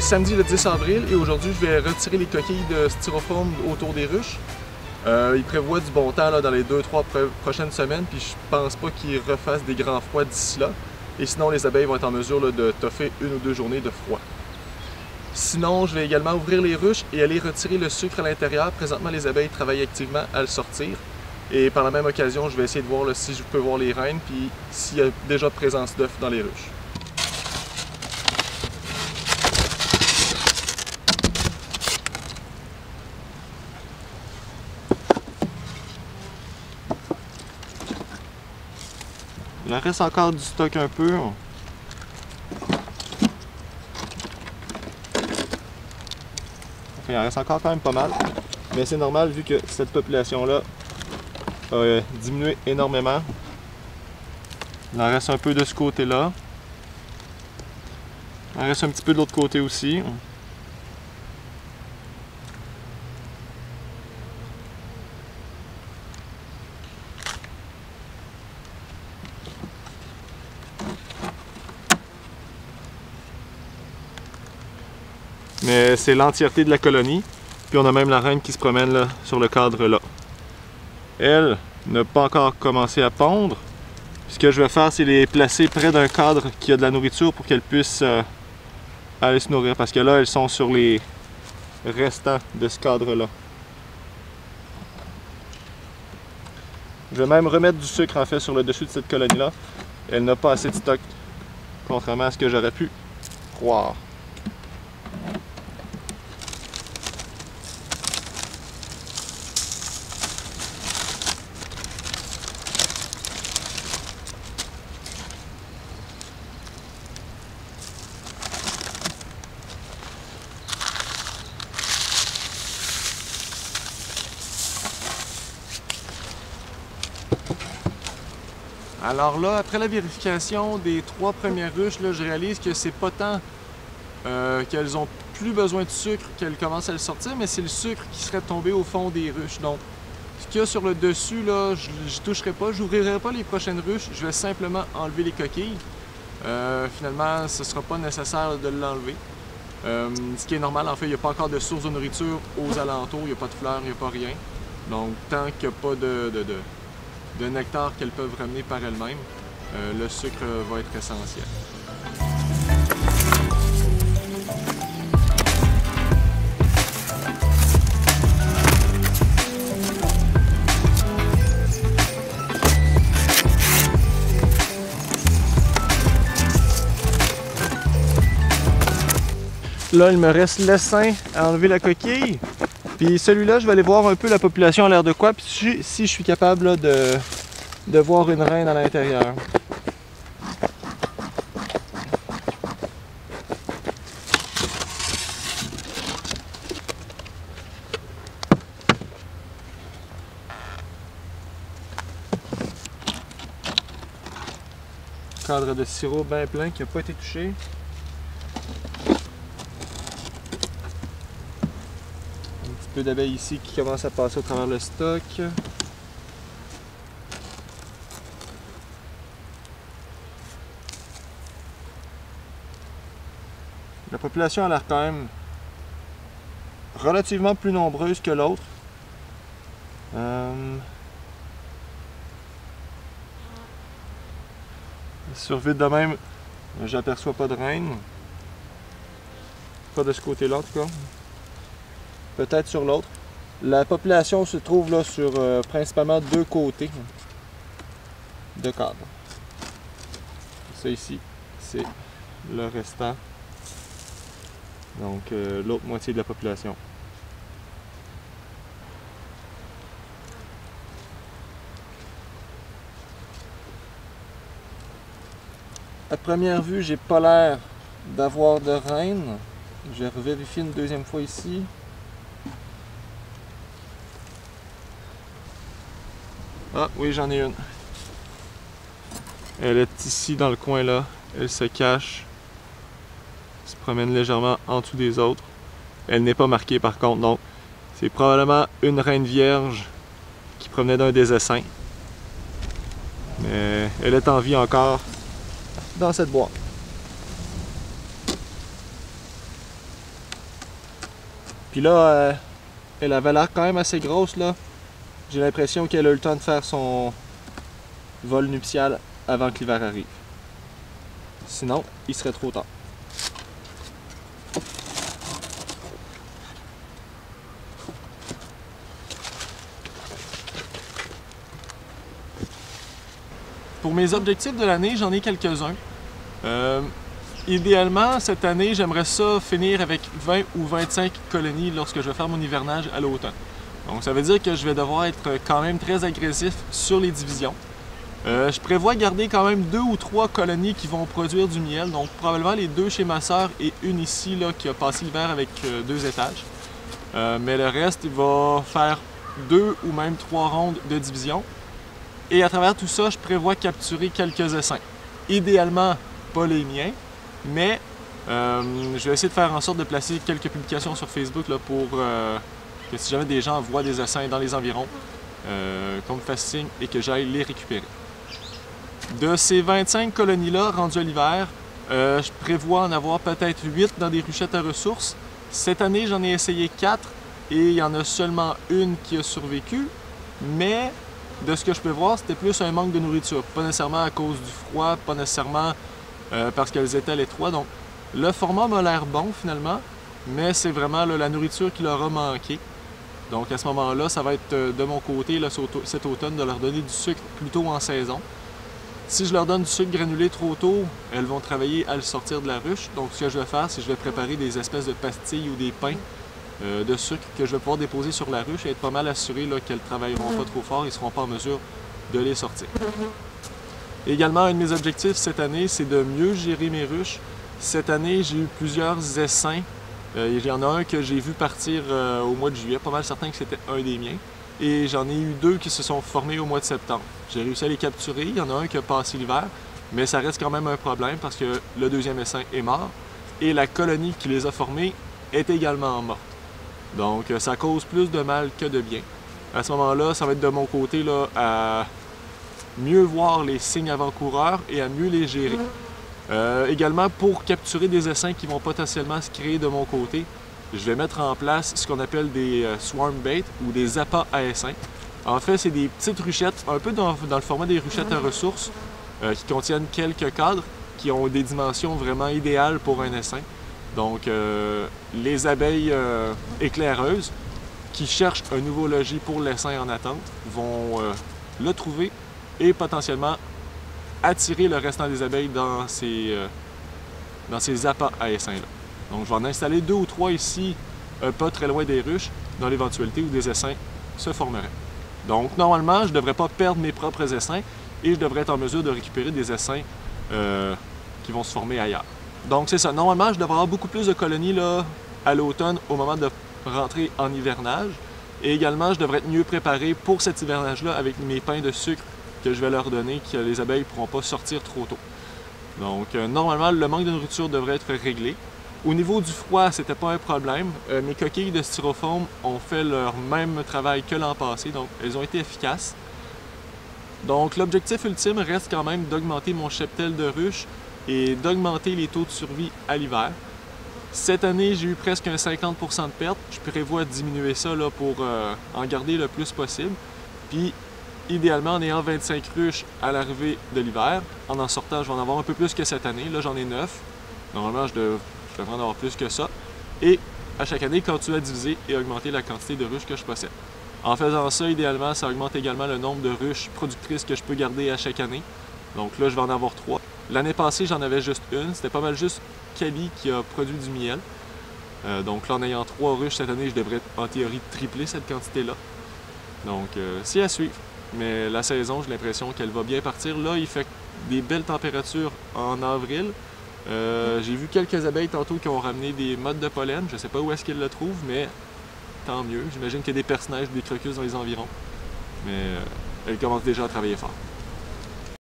samedi le 10 avril et aujourd'hui je vais retirer les coquilles de styrofoam autour des ruches. Il prévoit du bon temps là, dans les 2-3 prochaines semaines, puis je pense pas qu'il refasse des grands froids d'ici là. Et sinon les abeilles vont être en mesure là, de toffer 1 ou 2 journées de froid. Sinon, je vais également ouvrir les ruches et aller retirer le sucre à l'intérieur. Présentement, les abeilles travaillent activement à le sortir. Et par la même occasion, je vais essayer de voir là, si je peux voir les reines, puis s'il y a déjà présence d'œufs dans les ruches. Il en reste encore du stock un peu. Il en reste encore quand même pas mal. Mais c'est normal vu que cette population-là a diminué énormément. Il en reste un peu de ce côté-là. Il en reste un petit peu de l'autre côté aussi. Mais c'est l'entièreté de la colonie. Puis on a même la reine qui se promène là, sur le cadre là. Elle n'a pas encore commencé à pondre. Ce que je vais faire, c'est les placer près d'un cadre qui a de la nourriture pour qu'elles puissent aller se nourrir. Parce que là, elles sont sur les restants de ce cadre-là. Je vais même remettre du sucre en fait sur le dessus de cette colonie-là. Elle n'a pas assez de stock, contrairement à ce que j'aurais pu croire. Alors là, après la vérification des 3 premières ruches, là, je réalise que c'est pas tant qu'elles ont plus besoin de sucre qu'elles commencent à le sortir, mais c'est le sucre qui serait tombé au fond des ruches. Donc, ce qu'il y a sur le dessus, là, je n'y toucherai pas, je n'ouvrirai pas les prochaines ruches, je vais simplement enlever les coquilles. Finalement, ce ne sera pas nécessaire de l'enlever. Ce qui est normal, en fait, il n'y a pas encore de source de nourriture aux alentours, il n'y a pas de fleurs, il n'y a pas rien. Donc, tant qu'il n'y a pas de nectar qu'elles peuvent ramener par elles-mêmes, le sucre va être essentiel. Là, il me reste l'essaim à enlever la coquille. Puis celui-là, je vais aller voir un peu la population à l'air de quoi, puis si je suis capable là, de voir une reine à l'intérieur. Cadre de sirop bien plein qui n'a pas été touché. Un peu d'abeilles ici qui commencent à passer au travers le stock. La population a l'air quand même relativement plus nombreuse que l'autre. Sur vide de même, j'aperçois pas de reine. Pas de ce côté-là en tout cas. Peut-être sur l'autre. La population se trouve là sur principalement 2 côtés de cadre. Ça ici, c'est le restant. Donc l'autre moitié de la population. À première vue, j'ai pas l'air d'avoir de reine. Je vais vérifier une deuxième fois ici. Ah oui, j'en ai une. Elle est ici dans le coin là. Elle se cache. Elle se promène légèrement en dessous des autres. Elle n'est pas marquée par contre, donc c'est probablement une reine vierge qui provenait d'un des essaims. Mais elle est en vie encore dans cette boîte. Puis là, elle avait l'air quand même assez grosse là. J'ai l'impression qu'elle a eu le temps de faire son vol nuptial avant que l'hiver arrive. Sinon, il serait trop tard. Pour mes objectifs de l'année, j'en ai quelques-uns. Idéalement, cette année, j'aimerais ça finir avec 20 ou 25 colonies lorsque je vais faire mon hivernage à l'automne. Donc ça veut dire que je vais devoir être quand même très agressif sur les divisions. Je prévois garder quand même 2 ou 3 colonies qui vont produire du miel, donc probablement les 2 chez ma sœur et une ici là, qui a passé l'hiver avec 2 étages. Mais le reste, il va faire 2 ou même 3 rondes de division. Et à travers tout ça, je prévois capturer quelques essaims. Idéalement, pas les miens, mais je vais essayer de faire en sorte de placer quelques publications sur Facebook là, pour que si jamais des gens voient des essaims dans les environs, qu'on me fasse signe et que j'aille les récupérer. De ces 25 colonies-là, rendues à l'hiver, je prévois en avoir peut-être 8 dans des ruchettes à ressources. Cette année, j'en ai essayé 4 et il y en a seulement une qui a survécu, mais de ce que je peux voir, c'était plus un manque de nourriture. Pas nécessairement à cause du froid, pas nécessairement parce qu'elles étaient à l'étroit. Donc, le format m'a l'air bon finalement, mais c'est vraiment là, la nourriture qui leur a manqué. Donc, à ce moment-là, ça va être de mon côté là, cet automne de leur donner du sucre plus tôt en saison. Si je leur donne du sucre granulé trop tôt, elles vont travailler à le sortir de la ruche. Donc, ce que je vais faire, c'est que je vais préparer des espèces de pastilles ou des pains de sucre que je vais pouvoir déposer sur la ruche et être pas mal assuré qu'elles ne travailleront pas trop fort et ne seront pas en mesure de les sortir. Également, un de mes objectifs cette année, c'est de mieux gérer mes ruches. Cette année, j'ai eu plusieurs essaims. Il y en a un que j'ai vu partir au mois de juillet, pas mal certain que c'était un des miens. Et j'en ai eu 2 qui se sont formés au mois de septembre. J'ai réussi à les capturer, il y en a un qui a passé l'hiver, mais ça reste quand même un problème parce que le deuxième essaim est mort et la colonie qui les a formés est également morte. Donc ça cause plus de mal que de bien. À ce moment-là, ça va être de mon côté là, à mieux voir les signes avant-coureurs et à mieux les gérer. Également, pour capturer des essaims qui vont potentiellement se créer de mon côté, je vais mettre en place ce qu'on appelle des swarm bait ou des appâts à essaims. En fait, c'est des petites ruchettes, un peu dans le format des ruchettes à ressources, qui contiennent quelques cadres qui ont des dimensions vraiment idéales pour un essaim. Donc, les abeilles éclaireuses qui cherchent un nouveau logis pour l'essaim en attente vont le trouver et potentiellement attirer le restant des abeilles dans ces appâts à essaims-là. Donc, je vais en installer 2 ou 3 ici, pas très loin des ruches, dans l'éventualité où des essaims se formeraient. Donc, normalement, je ne devrais pas perdre mes propres essaims et je devrais être en mesure de récupérer des essaims qui vont se former ailleurs. Donc, c'est ça. Normalement, je devrais avoir beaucoup plus de colonies là, à l'automne au moment de rentrer en hivernage. Et également, je devrais être mieux préparé pour cet hivernage-là avec mes pains de sucre que je vais leur donner, que les abeilles ne pourront pas sortir trop tôt. Donc, normalement, le manque de nourriture devrait être réglé. Au niveau du froid, c'était pas un problème. Mes coquilles de styrofoam ont fait leur même travail que l'an passé, donc elles ont été efficaces. Donc, l'objectif ultime reste quand même d'augmenter mon cheptel de ruches et d'augmenter les taux de survie à l'hiver. Cette année, j'ai eu presque un 50% de perte. Je prévois diminuer ça là, pour en garder le plus possible. Puis, idéalement, en ayant 25 ruches à l'arrivée de l'hiver, en sortant, je vais en avoir un peu plus que cette année. Là, j'en ai 9. Normalement, je devrais en avoir plus que ça. Et à chaque année, continuer à diviser et augmenter la quantité de ruches que je possède. En faisant ça, idéalement, ça augmente également le nombre de ruches productrices que je peux garder à chaque année. Donc là, je vais en avoir 3. L'année passée, j'en avais juste une. C'était pas mal juste Cali qui a produit du miel. Donc là, en ayant 3 ruches cette année, je devrais en théorie tripler cette quantité-là. Donc, c'est à suivre. Mais la saison, j'ai l'impression qu'elle va bien partir. Là, il fait des belles températures en avril. J'ai vu quelques abeilles tantôt qui ont ramené des mottes de pollen. Je sais pas où est-ce qu'elles le trouvent, mais tant mieux. J'imagine qu'il y a des perce-neige, des crocus dans les environs. Mais elles commencent déjà à travailler fort.